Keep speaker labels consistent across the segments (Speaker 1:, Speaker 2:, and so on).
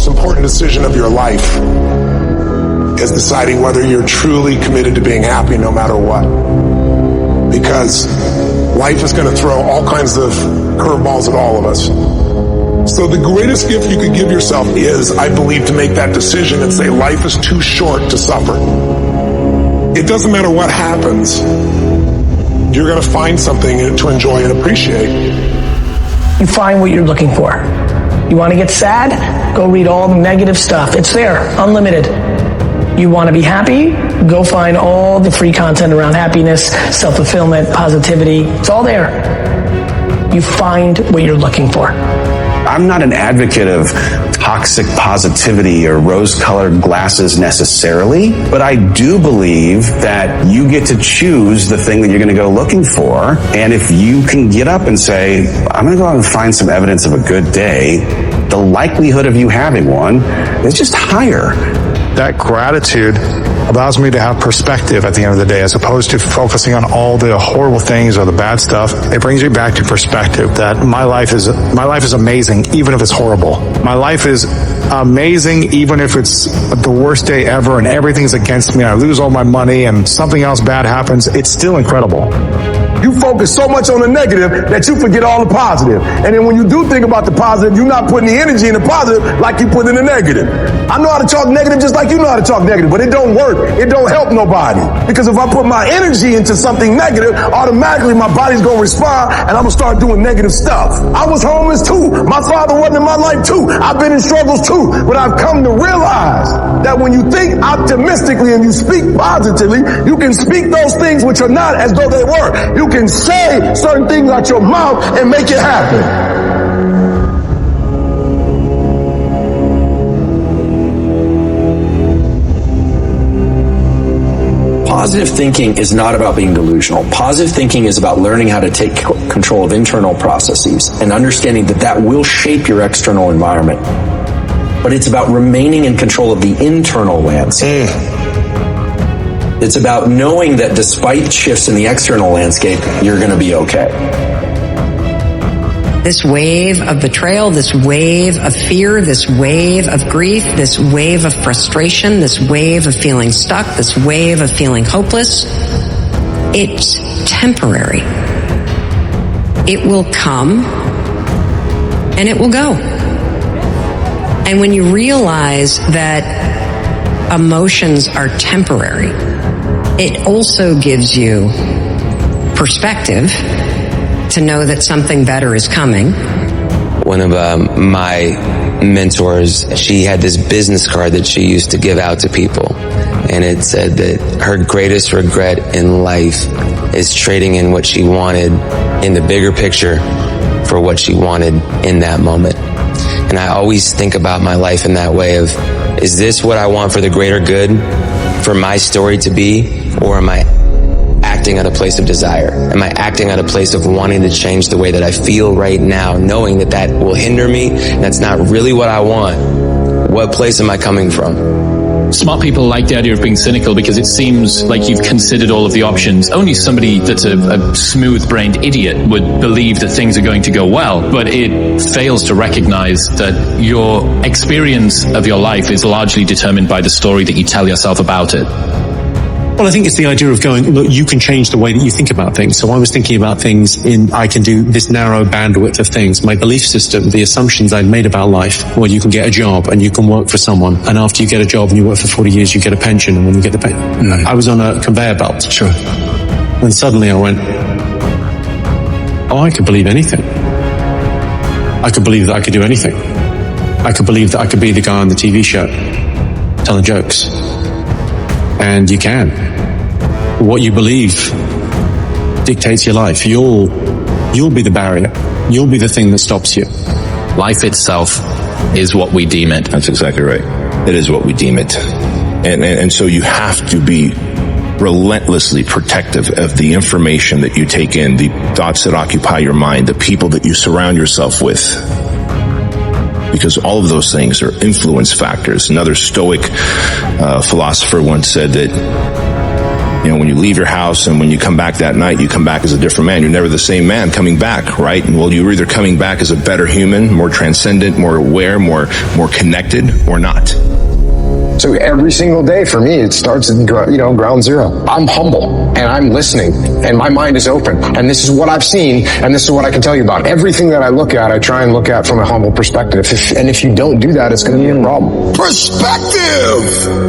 Speaker 1: most important decision of your life is deciding whether you're truly committed to being happy no matter what. Because life is going to throw all kinds of curveballs at all of us. So the greatest gift you could give yourself is, I believe, to make that decision and say life is too short to suffer. It doesn't matter what happens. You're going to find something to enjoy and appreciate.
Speaker 2: You find what you're looking for. You want to get sad? Go read all the negative stuff. It's there, unlimited. You want to be happy? Go find all the free content around happiness, self-fulfillment, positivity. It's all there. You find what you're looking for.
Speaker 3: I'm not an advocate of toxic positivity or rose-colored glasses necessarily, but I do believe that you get to choose the thing that you're going to go looking for. And if you can get up and say, I'm going to go out and find some evidence of a good day, the likelihood of you having one is just higher.
Speaker 4: That gratitude allows me to have perspective at the end of the day, as opposed to focusing on all the horrible things or the bad stuff. It brings me back to perspective that my life is amazing, even if it's horrible. My life is amazing, even if it's the worst day ever and everything's against me. I lose all my money and something else bad happens. It's still incredible.
Speaker 5: You focus so much on the negative that you forget all the positive. And then when you do think about the positive, you're not putting the energy in the positive like you put in the negative. I know how to talk negative just like you know how to talk negative, but it don't work. It don't help nobody. Because if I put my energy into something negative, automatically my body's going to respond and I'm going to start doing negative stuff. I was homeless too. My father wasn't in my life too. I've been in struggles too. But I've come to realize that when you think optimistically and you speak positively, you can speak those things which are not as though they were. You can say certain things out your mouth and make it happen.
Speaker 6: Positive thinking is not about being delusional. Positive thinking is about learning how to take control of internal processes and understanding that that will shape your external environment. But it's about remaining in control of the internal landscape. It's about knowing that despite shifts in the external landscape, you're going to be okay.
Speaker 7: This wave of betrayal, this wave of fear, this wave of grief, this wave of frustration, this wave of feeling stuck, this wave of feeling hopeless, it's temporary. It will come and it will go. And when you realize that emotions are temporary, it also gives you perspective to know that something better is coming.
Speaker 8: One of my mentors, she had this business card that she used to give out to people. And it said that her greatest regret in life is trading in what she wanted in the bigger picture for what she wanted in that moment. And I always think about my life in that way of, is this what I want for the greater good, for my story to be, or am I acting at a place of desire? Am I acting at a place of wanting to change the way that I feel right now, knowing that that will hinder me, and that's not really what I want? What place am I coming from?
Speaker 9: Smart people like the idea of being cynical because it seems like you've considered all of the options. Only somebody that's a smooth-brained idiot would believe that things are going to go well, but it fails to recognize that your experience of your life is largely determined by the story that you tell yourself about it.
Speaker 10: Well, I think it's the idea of going, look, you can change the way that you think about things. So I was thinking about things I can do this narrow bandwidth of things. My belief system, the assumptions I'd made about life. Well, you can get a job and you can work for someone. And after you get a job and you work for 40 years, you get a pension. And when you get the pension, I was on a conveyor belt. Sure. And suddenly I went, oh, I could believe anything. I could believe that I could do anything. I could believe that I could be the guy on the TV show telling jokes. And you can. What you believe dictates your life. You'll be the barrier. You'll be the thing that stops you.
Speaker 9: Life itself is what we deem it.
Speaker 11: That's exactly right. It is what we deem it. And so you have to be relentlessly protective of the information that you take in, the thoughts that occupy your mind, the people that you surround yourself with. Because all of those things are influence factors. Another Stoic philosopher once said that You know, when you leave your house and when you come back that night, you come back as a different man. You're never the same man coming back, right? And well, you're either coming back as a better human, more transcendent, more aware, more connected, or not.
Speaker 12: So every single day for me, it starts at, ground zero. I'm humble and I'm listening and my mind is open. And this is what I've seen and this is what I can tell you about. Everything that I look at, I try and look at from a humble perspective. And if you don't do that, it's going to be a problem.
Speaker 5: Perspective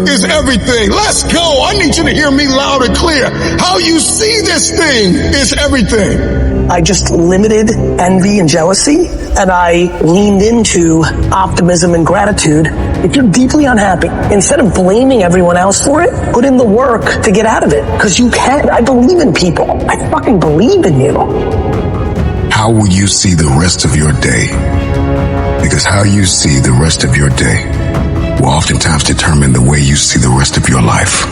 Speaker 5: is everything. Let's go. I need you to hear me loud and clear. How you see this thing is everything.
Speaker 2: I just limited envy and jealousy, and I leaned into optimism and gratitude. If you're deeply unhappy, instead of blaming everyone else for it, put in the work to get out of it. Because you can. I believe in people. I fucking believe in you.
Speaker 13: How will you see the rest of your day? Because how you see the rest of your day will oftentimes determine the way you see the rest of your life.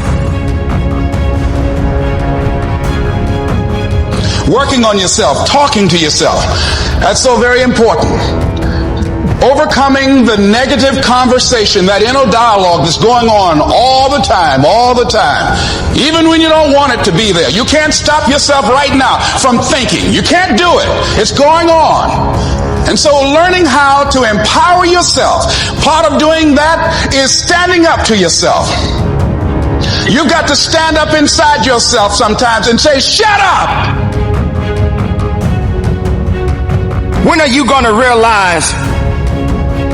Speaker 14: Working on yourself, talking to yourself. That's so very important. Overcoming the negative conversation, that inner dialogue that's going on all the time. Even when you don't want it to be there. You can't stop yourself right now from thinking. You can't do it. It's going on. And so learning how to empower yourself, part of doing that is standing up to yourself. You've got to stand up inside yourself sometimes and say, shut up!
Speaker 15: When are you going to realize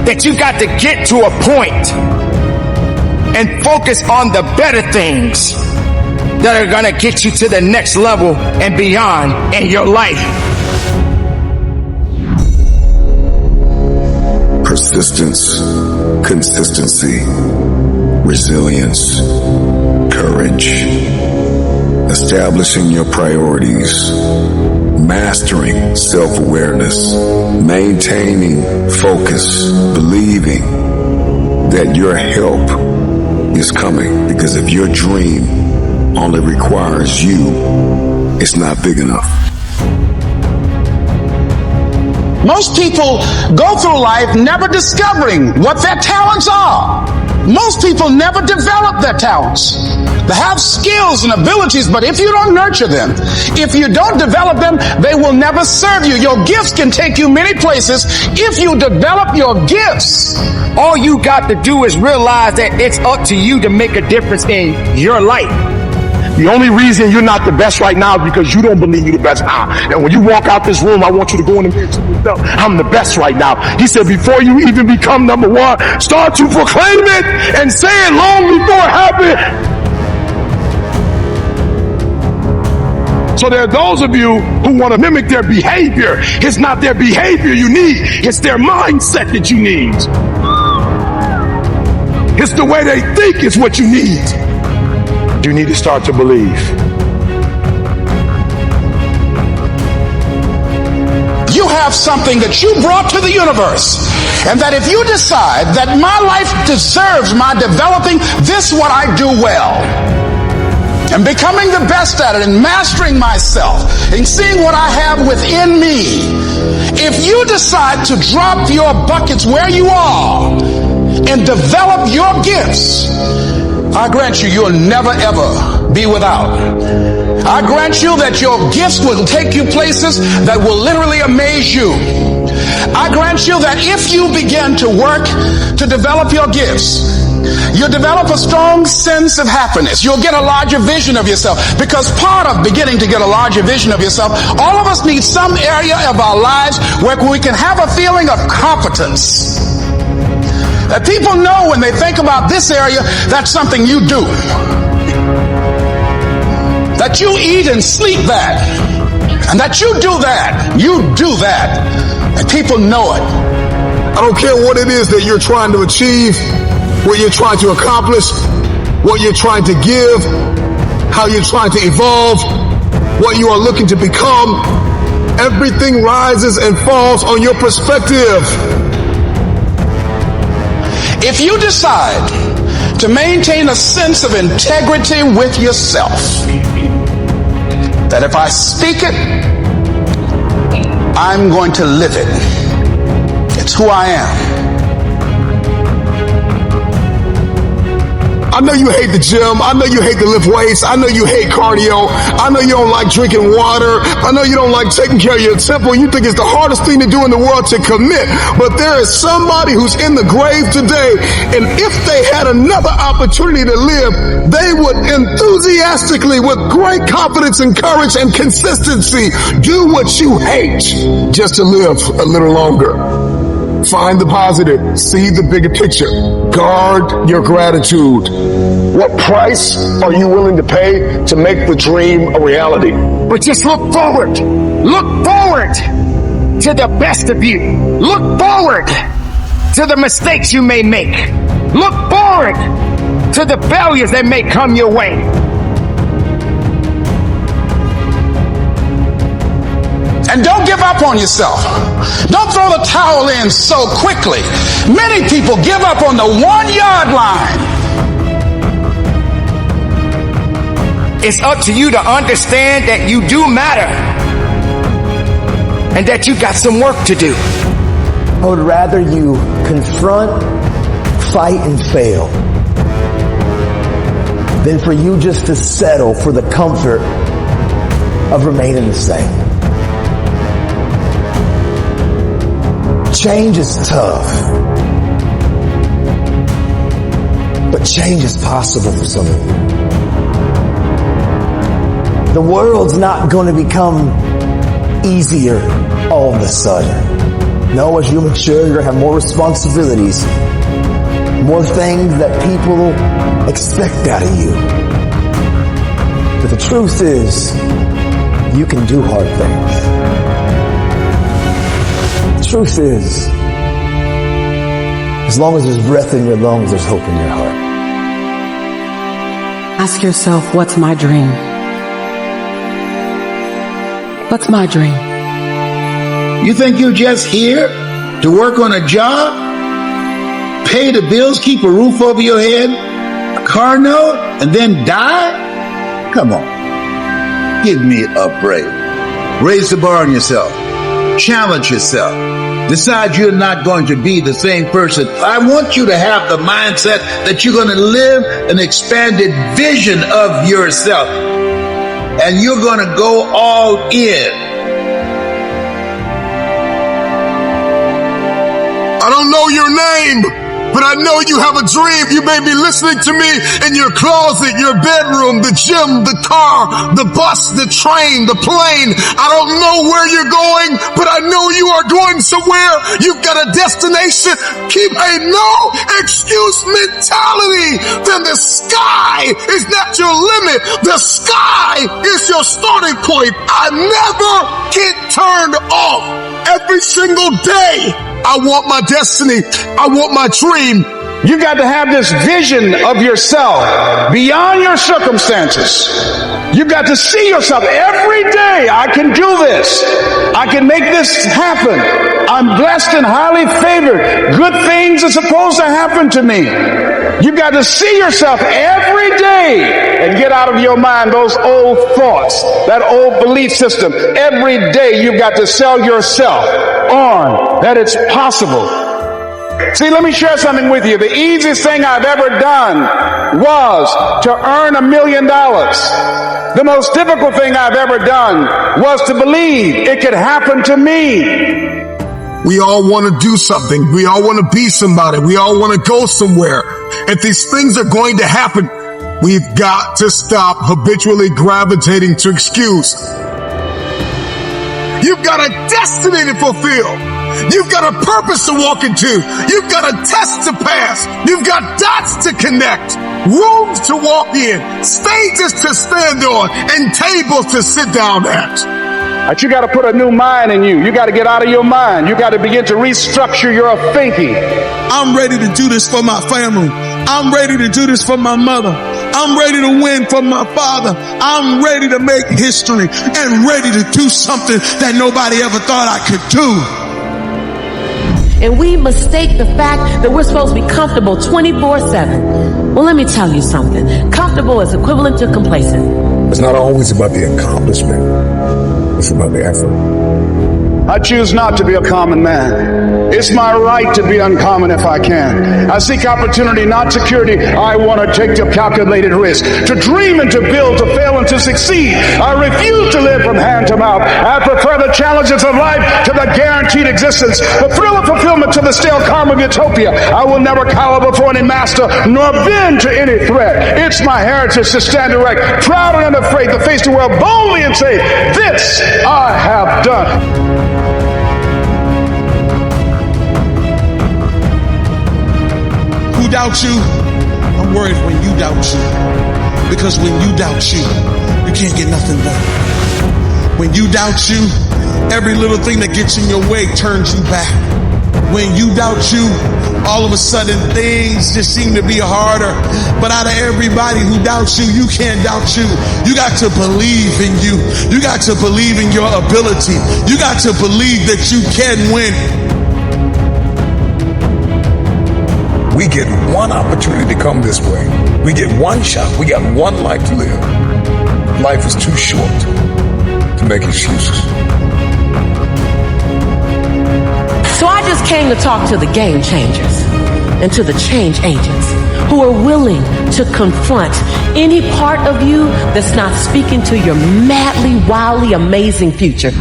Speaker 15: that you got to get to a point and focus on the better things that are going to get you to the next level and beyond in your life?
Speaker 13: Persistence, consistency, resilience, courage, establishing your priorities, mastering self-awareness, maintaining focus, believing that your help is coming. Because if your dream only requires you, it's not big enough.
Speaker 14: Most people go through life never discovering what their talents are. Most people never develop their talents. They have skills and abilities, but if you don't nurture them, if you don't develop them, they will never serve you. Your gifts can take you many places if you develop your gifts.
Speaker 15: All you got to do is realize that it's up to you to make a difference in your life.
Speaker 5: The only reason you're not the best right now is because you don't believe you're the best now. And when you walk out this room, I want you to go in and mention yourself, I'm the best right now. He said, before you even become number one, start to proclaim it and say it long before it happens. So there are those of you who want to mimic their behavior. It's not their behavior you need. It's their mindset that you need. It's the way they think is what you need. You need to start to believe.
Speaker 14: You have something that you brought to the universe. And that if you decide that my life deserves my developing this what I do well, and becoming the best at it and mastering myself and seeing what I have within me, if you decide to drop your buckets where you are and develop your gifts, I grant you, you'll never ever be without. I grant you that your gifts will take you places that will literally amaze you. I grant you that if you begin to work to develop your gifts, you'll develop a strong sense of happiness. You'll get a larger vision of yourself, because part of beginning to get a larger vision of yourself, all of us need some area of our lives where we can have a feeling of competence. That people know when they think about this area, that's something you do. That you eat and sleep that. And that you do that. You do that. And people know it.
Speaker 5: I don't care what it is that you're trying to achieve, what you're trying to accomplish, what you're trying to give, how you're trying to evolve, what you are looking to become. Everything rises and falls on your perspective.
Speaker 14: If you decide to maintain a sense of integrity with yourself, that if I speak it, I'm going to live it. It's who I am.
Speaker 5: I know you hate the gym. I know you hate to lift weights. I know you hate cardio. I know you don't like drinking water. I know you don't like taking care of your temple. You think it's the hardest thing to do in the world to commit. But there is somebody who's in the grave today, and if they had another opportunity to live, they would enthusiastically, with great confidence and courage and consistency, do what you hate just to live a little longer. Find the positive. See the bigger picture. Guard your gratitude. What price are you willing to pay to make the dream a reality?
Speaker 15: But just look forward. Look forward to the best of you. Look forward to the mistakes you may make. Look forward to the failures that may come your way.
Speaker 14: And don't give up on yourself. Don't throw the towel in so quickly. Many people give up on the 1-yard line.
Speaker 15: It's up to you to understand that you do matter and that you got some work to do.
Speaker 16: I would rather you confront, fight, and fail than for you just to settle for the comfort of remaining the same. Change is tough, but change is possible for some of you. The world's not going to become easier all of a sudden. No, as you mature, you're going to have more responsibilities, more things that people expect out of you. But the truth is, you can do hard things. The truth is, as long as there's breath in your lungs, there's hope in your heart.
Speaker 17: Ask yourself, what's my dream? What's my dream?
Speaker 18: You think you're just here to work on a job, pay the bills, keep a roof over your head, a car note, and then die? Come on. Give me a break. Raise the bar on yourself. Challenge yourself. Decide you're not going to be the same person. I want you to have the mindset that you're going to live an expanded vision of yourself. And you're going to go all in.
Speaker 5: I don't know your name, but I know you have a dream. You may be listening to me in your closet, your bedroom, the gym, the car, the bus, the train, the plane. I don't know where you're going, but I know you are going somewhere. You've got a destination. Keep a no excuse mentality. Then the sky is not your limit. The sky is your starting point. I never get turned off. Every single day, I want my destiny. I want my dream.
Speaker 14: You got to have this vision of yourself beyond your circumstances. You got to see yourself every day. I can do this. I can make this happen. I'm blessed and highly favored. Good things are supposed to happen to me. You got to see yourself every day and get out of your mind those old thoughts, that old belief system. Every day you've got to sell yourself on that it's possible. See, let me share something with you. The easiest thing I've ever done was to earn $1 million. The most difficult thing I've ever done was to believe it could happen to me.
Speaker 5: We all want to do something. We all want to be somebody. We all want to go somewhere. If these things are going to happen, we've got to stop habitually gravitating to excuse. You've got a destiny to fulfill. You've got a purpose to walk into. You've got a test to pass. You've got dots to connect, rooms to walk in, stages to stand on, and tables to sit down at.
Speaker 14: But you got to put a new mind in you. You got to get out of your mind. You got to begin to restructure your thinking.
Speaker 19: I'm ready to do this for my family. I'm ready to do this for my mother. I'm ready to win for my father. I'm ready to make history and ready to do something that nobody ever thought I could do.
Speaker 17: And we mistake the fact that we're supposed to be comfortable 24/7. Well, let me tell you something. Comfortable is equivalent to complacent.
Speaker 13: It's not always about the accomplishment. It's about the effort.
Speaker 20: I choose not to be a common man. It's my right to be uncommon if I can. I seek opportunity, not security. I want to take the calculated risk, to dream and to build, to fail and to succeed. I refuse to live from hand to mouth. I prefer the challenges of life to the guaranteed existence, the thrill of fulfillment to the stale calm of utopia. I will never cower before any master, nor bend to any threat. It's my heritage to stand erect, proud and unafraid, to face the world boldly and say, this I have done.
Speaker 19: Who doubts you? I'm worried when you doubt you. Because when you doubt you, you can't get nothing done. When you doubt you, every little thing that gets in your way turns you back. When you doubt you, all of a sudden things just seem to be harder. But out of everybody who doubts you, you can't doubt you. You got to believe in you. You got to believe in your ability. You got to believe that you can win.
Speaker 13: We get one opportunity to come this way. We get one shot. We got one life to live. Life is too short to make excuses.
Speaker 17: So I just came to talk to the game changers and to the change agents who are willing to confront any part of you that's not speaking to your madly, wildly amazing future.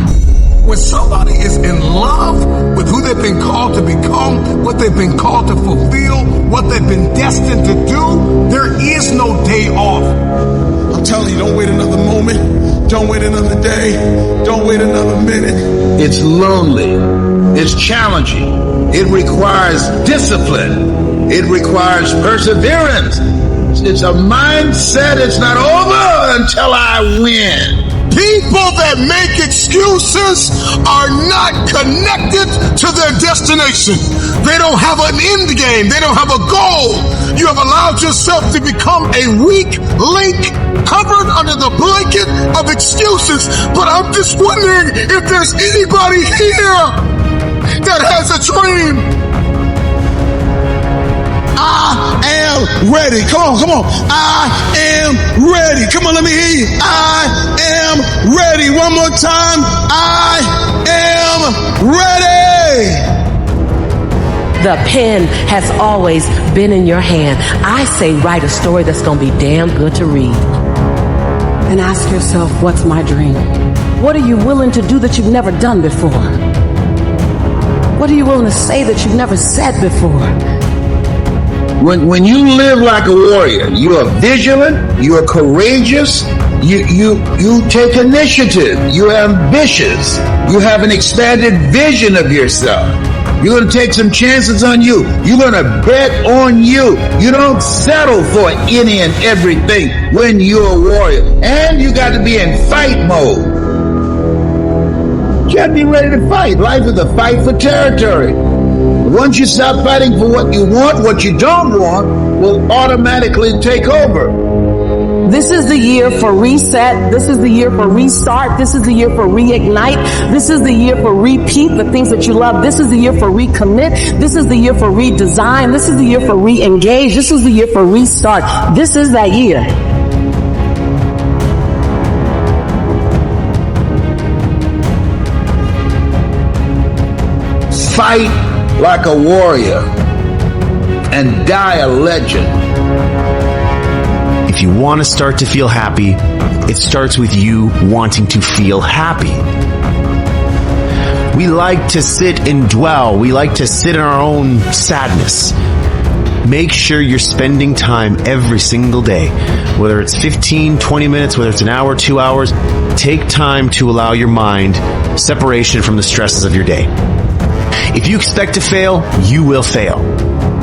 Speaker 13: When somebody is in love with who they've been called to become, what they've been called to fulfill, what they've been destined to do, there is no day off.
Speaker 19: I'm telling you, don't wait another moment. Don't wait another day. Don't wait another minute.
Speaker 18: It's lonely. It's challenging. It requires discipline. It requires perseverance. It's a mindset. It's not over until I win.
Speaker 19: People that make excuses are not connected to their destination. They don't have an end game. They don't have a goal. You have allowed yourself to become a weak link covered under the blanket of excuses. But I'm just wondering if there's anybody here that has a dream. I am ready. Come on. I am ready. Come on, let me hear you. I am ready. One more time. I am ready.
Speaker 17: The pen has always been in your hand. I say write a story that's going to be damn good to read. And ask yourself, what's my dream? What are you willing to do that you've never done before? What are you willing to say that you've never said before?
Speaker 18: When you live like a warrior, you are vigilant, you are courageous, you take initiative, you're ambitious, you have an expanded vision of yourself. You're going to take some chances on you. You're going to bet on you. You don't settle for any and everything when you're a warrior. And you got to be in fight mode. You got to be ready to fight. Life is a fight for territory. Once you stop fighting for what you want, what you don't want will automatically take over.
Speaker 17: This is the year for reset. This is the year for restart. This is the year for reignite. This is the year for repeat the things that you love. This is the year for recommit. This is the year for redesign. This is the year for re-engage. This is the year for restart. This is that year.
Speaker 18: Fight like a warrior and die a legend.
Speaker 21: If you want to start to feel happy, it starts with you wanting to feel happy. We like to sit and dwell. We like to sit in our own sadness. Make sure you're spending time every single day, whether it's 15, 20 minutes, whether it's an hour, 2 hours. Take time to allow your mind separation from the stresses of your day. If you expect to fail, you will fail.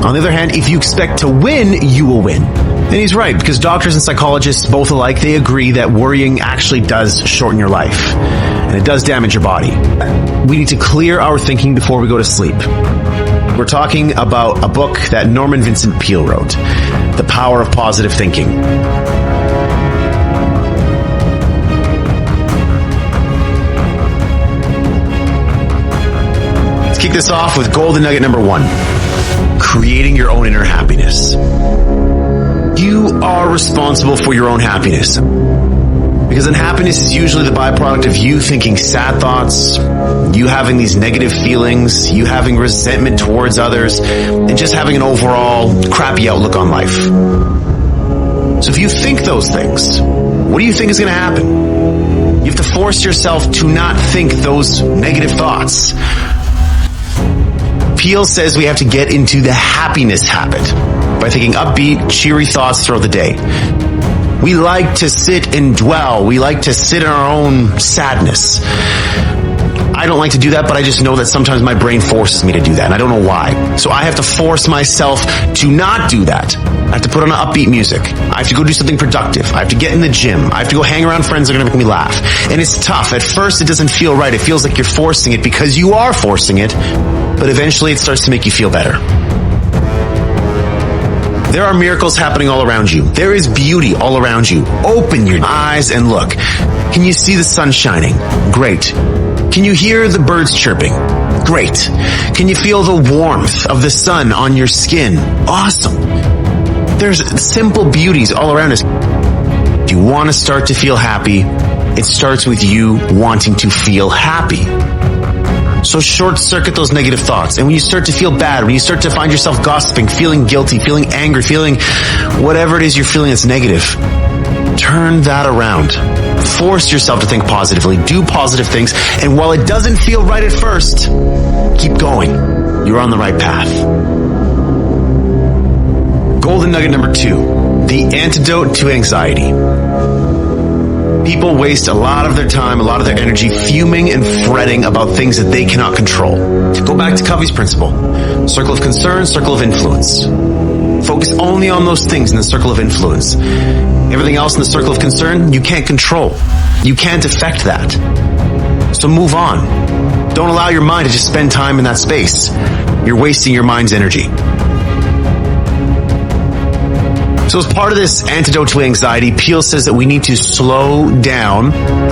Speaker 21: On the other hand, if you expect to win, you will win. And he's right, because doctors and psychologists, both alike, they agree that worrying actually does shorten your life. And it does damage your body. We need to clear our thinking before we go to sleep. We're talking about a book that Norman Vincent Peale wrote, The Power of Positive Thinking. Let's kick this off with golden nugget number 1. Creating your own inner happiness. You are responsible for your own happiness. Because unhappiness is usually the byproduct of you thinking sad thoughts, you having these negative feelings, you having resentment towards others, and just having an overall crappy outlook on life. So if you think those things, what do you think is going to happen? You have to force yourself to not think those negative thoughts. Peel says we have to get into the happiness habit by thinking upbeat, cheery thoughts throughout the day. We like to sit and dwell. We like to sit in our own sadness. I don't like to do that, but I just know that sometimes my brain forces me to do that, and I don't know why. So I have to force myself to not do that. I have to put on upbeat music. I have to go do something productive. I have to get in the gym. I have to go hang around friends that are going to make me laugh. And it's tough. At first, it doesn't feel right. It feels like you're forcing it because you are forcing it, but eventually it starts to make you feel better. There are miracles happening all around you. There is beauty all around you. Open your eyes and look. Can you see the sun shining? Great. Can you hear the birds chirping? Great. Can you feel the warmth of the sun on your skin? Awesome. There's simple beauties all around us. If you want to start to feel happy, it starts with you wanting to feel happy. So short circuit those negative thoughts. And when you start to feel bad, when you start to find yourself gossiping, feeling guilty, feeling angry, feeling whatever it is you're feeling that's negative, turn that around. Force yourself to think positively. Do positive things. And while it doesn't feel right at first, keep going. You're on the right path. Golden nugget number 2, the antidote to anxiety. People waste a lot of their time, a lot of their energy fuming and fretting about things that they cannot control. Go back to Covey's principle. Circle of concern, circle of influence. Focus only on those things in the circle of influence. Everything else in the circle of concern, you can't control. You can't affect that. So move on. Don't allow your mind to just spend time in that space. You're wasting your mind's energy. So as part of this antidote to anxiety, Peel says that we need to slow down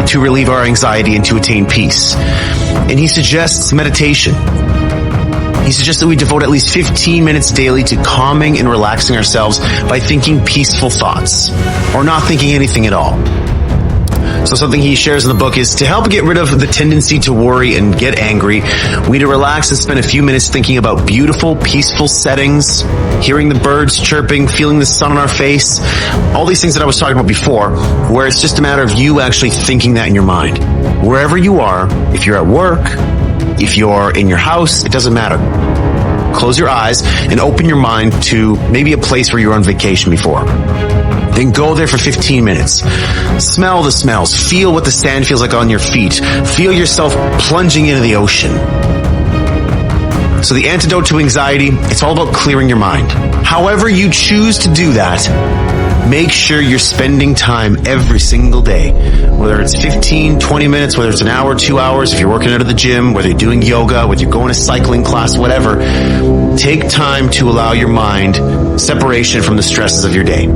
Speaker 21: to relieve our anxiety and to attain peace. And he suggests meditation. He suggests that we devote at least 15 minutes daily to calming and relaxing ourselves by thinking peaceful thoughts, or not thinking anything at all. So something he shares in the book is to help get rid of the tendency to worry and get angry, we need to relax and spend a few minutes thinking about beautiful, peaceful settings, hearing the birds chirping, feeling the sun on our face, all these things that I was talking about before, where it's just a matter of you actually thinking that in your mind. Wherever you are, if you're at work, if you're in your house, it doesn't matter. Close your eyes and open your mind to maybe a place where you were on vacation before. Then go there for 15 minutes. Smell the smells. Feel what the sand feels like on your feet. Feel yourself plunging into the ocean. So the antidote to anxiety, it's all about clearing your mind. However you choose to do that, make sure you're spending time every single day. Whether it's 15, 20 minutes, whether it's an hour, 2 hours, if you're working out of the gym, whether you're doing yoga, whether you're going to cycling class, whatever, take time to allow your mind separation from the stresses of your day.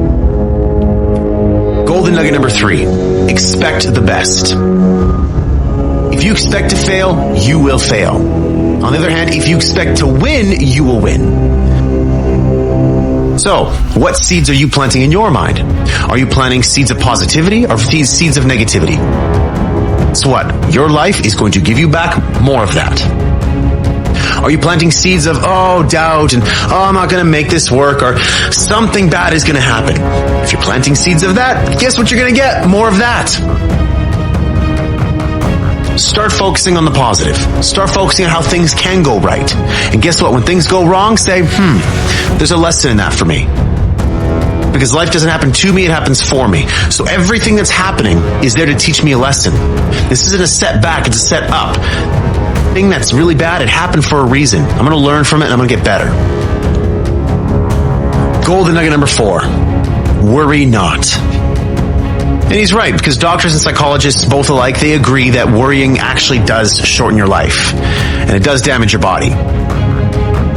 Speaker 21: Golden nugget number 3, expect the best. If you expect to fail, you will fail. On the other hand, if you expect to win, you will win. So, what seeds are you planting in your mind? Are you planting seeds of positivity or seeds of negativity? So what? Your life is going to give you back more of that. Are you planting seeds of, doubt and, I'm not going to make this work, or something bad is going to happen? If you're planting seeds of that, guess what you're going to get? More of that. Start focusing on the positive. Start focusing on how things can go right. And guess what? When things go wrong, say, there's a lesson in that for me. Because life doesn't happen to me, it happens for me. So everything that's happening is there to teach me a lesson. This isn't a setback, it's a set up. Thing that's really bad, it happened for a reason. I'm going to learn from it and I'm going to get better. Golden nugget number 4. Worry not. And he's right, because doctors and psychologists, both alike, they agree that worrying actually does shorten your life. And it does damage your body.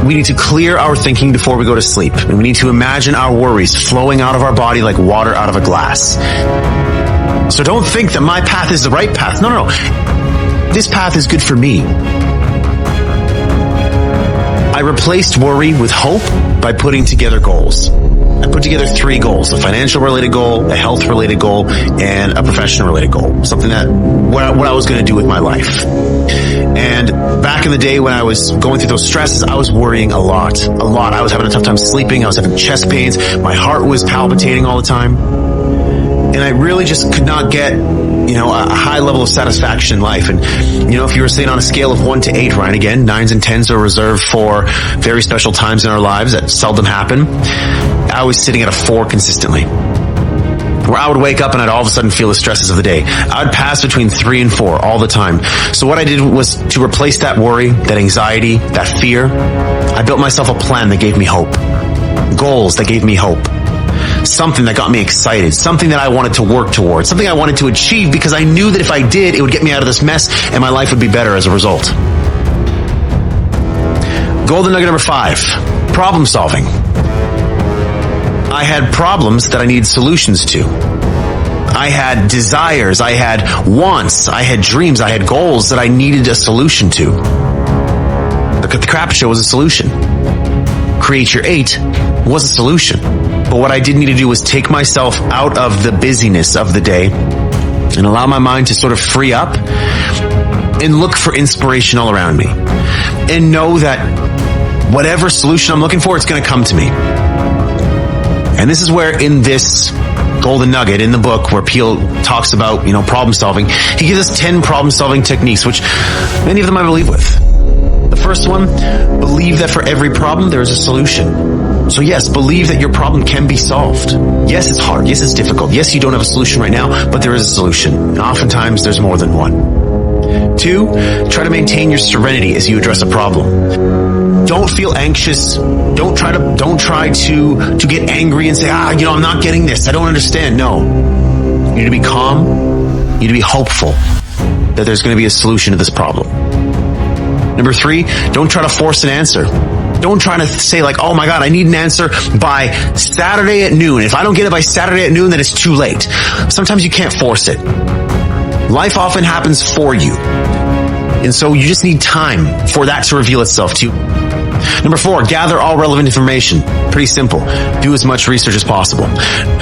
Speaker 21: We need to clear our thinking before we go to sleep. And we need to imagine our worries flowing out of our body like water out of a glass. So don't think that my path is the right path. No. This path is good for me. I replaced worry with hope by putting together goals. I put together 3 goals: a financial related goal, a health related goal, and a professional related goal. Something that, what I was going to do with my life. And back in the day when I was going through those stresses, I was worrying a lot. I was having a tough time sleeping. I was having chest pains. My heart was palpitating all the time. And I really just could not get, a high level of satisfaction in life. And, if you were saying on a scale of 1 to 8, Ryan, again, 9s and 10s are reserved for very special times in our lives that seldom happen. I was sitting at a 4 consistently, where I would wake up and I'd all of a sudden feel the stresses of the day. I would pass between 3 and 4 all the time. So what I did was to replace that worry, that anxiety, that fear, I built myself a plan that gave me hope. Goals that gave me hope. Something that got me excited. Something that I wanted to work towards. Something I wanted to achieve because I knew that if I did, it would get me out of this mess and my life would be better as a result. Golden nugget number 5. Problem solving. I had problems that I needed solutions to. I had desires, I had wants, I had dreams, I had goals that I needed a solution to. The crap show was a solution. Create Your 8 was a solution. But what I did need to do was take myself out of the busyness of the day and allow my mind to sort of free up and look for inspiration all around me. And know that whatever solution I'm looking for, it's going to come to me. And this is where in this golden nugget in the book where Peele talks about, problem solving, he gives us 10 problem solving techniques, which many of them I believe with. The first one, believe that for every problem there is a solution. So yes, believe that your problem can be solved. Yes, it's hard. Yes, it's difficult. Yes, you don't have a solution right now, but there is a solution. And oftentimes there's more than one. 2, try to maintain your serenity as you address a problem. Don't feel anxious. Don't try to get angry and say, I'm not getting this. I don't understand. No. You need to be calm. You need to be hopeful that there's going to be a solution to this problem. Number 3, don't try to force an answer. Don't try to say oh my God, I need an answer by Saturday at noon. If I don't get it by Saturday at noon, then it's too late. Sometimes you can't force it. Life often happens for you. And so you just need time for that to reveal itself to you. Number 4, gather all relevant information. Pretty simple. Do as much research as possible.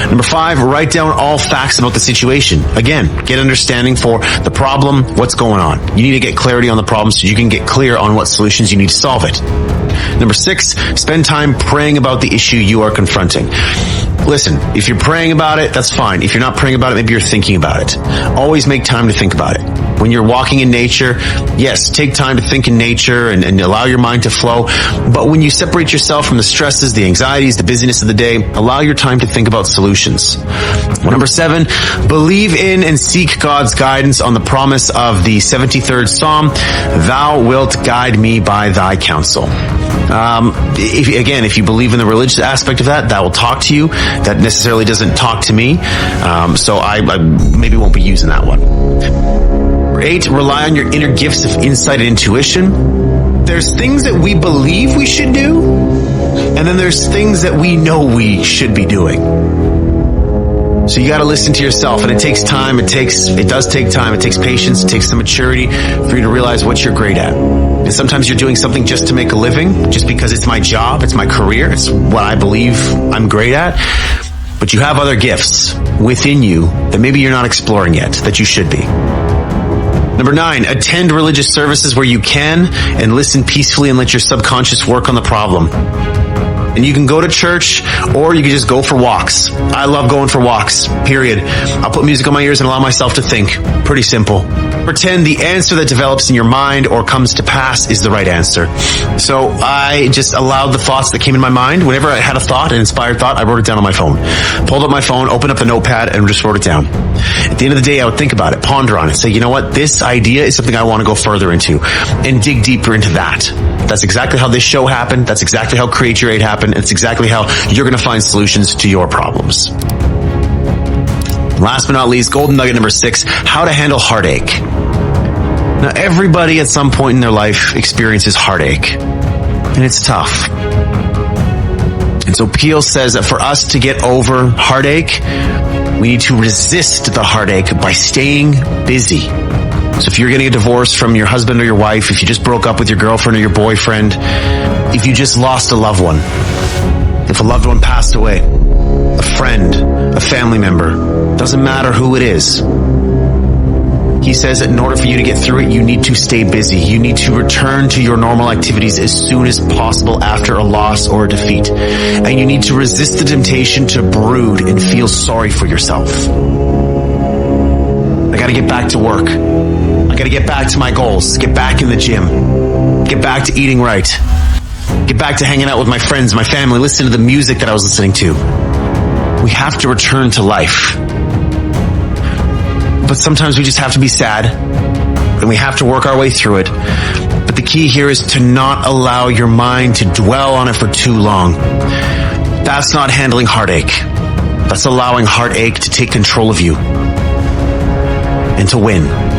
Speaker 21: Number 5, write down all facts about the situation. Again, get understanding for the problem, what's going on. You need to get clarity on the problem so you can get clear on what solutions you need to solve it. Number 6, spend time praying about the issue you are confronting. Listen, if you're praying about it, that's fine. If you're not praying about it, maybe you're thinking about it. Always make time to think about it. When you're walking in nature, yes, take time to think in nature and allow your mind to flow. But when you separate yourself from the stresses, the anxieties, the busyness of the day, allow your time to think about solutions. Number 7, believe in and seek God's guidance on the promise of the 73rd Psalm, "Thou wilt guide me by thy counsel." If you believe in the religious aspect of that will talk to you. That necessarily doesn't talk to me. So I maybe won't be using that one. Number 8, rely on your inner gifts of insight and intuition. There's things that we believe we should do, and then there's things that we know we should be doing. So you got to listen to yourself, and it takes time. It does take time. It takes patience. It takes some maturity for you to realize what you're great at. And sometimes you're doing something just to make a living, just because it's my job, it's my career, it's what I believe I'm great at. But you have other gifts within you that maybe you're not exploring yet, that you should be. Number 9, attend religious services where you can and listen peacefully and let your subconscious work on the problem. And you can go to church or you can just go for walks. I love going for walks, period. I'll put music on my ears and allow myself to think. Pretty simple. Pretend the answer that develops in your mind or comes to pass is the right answer. So I just allowed the thoughts that came in my mind. Whenever I had a thought, an inspired thought, I wrote it down on my phone. Pulled up my phone, opened up the notepad, and just wrote it down. At the end of the day, I would think about it, ponder on it, say, you know what, this idea is something I want to go further into and dig deeper into that. That's exactly how this show happened. That's exactly how Create Your 8 happened. It's exactly how you're going to find solutions to your problems. Last but not least, golden nugget number 6, how to handle heartache. Now, everybody at some point in their life experiences heartache, and it's tough. And so Peele says that for us to get over heartache, we need to resist the heartache by staying busy. So if you're getting a divorce from your husband or your wife, if you just broke up with your girlfriend or your boyfriend, if you just lost a loved one, if a loved one passed away, a friend, a family member, doesn't matter who it is. He says that in order for you to get through it, you need to stay busy. You need to return to your normal activities as soon as possible after a loss or a defeat. And you need to resist the temptation to brood and feel sorry for yourself. I gotta get back to work. I gotta get back to my goals. Get back in the gym. Get back to eating right. Get back to hanging out with my friends, my family, listen to the music that I was listening to. We have to return to life. But sometimes we just have to be sad, and we have to work our way through it. But the key here is to not allow your mind to dwell on it for too long. That's not handling heartache. That's allowing heartache to take control of you and to win.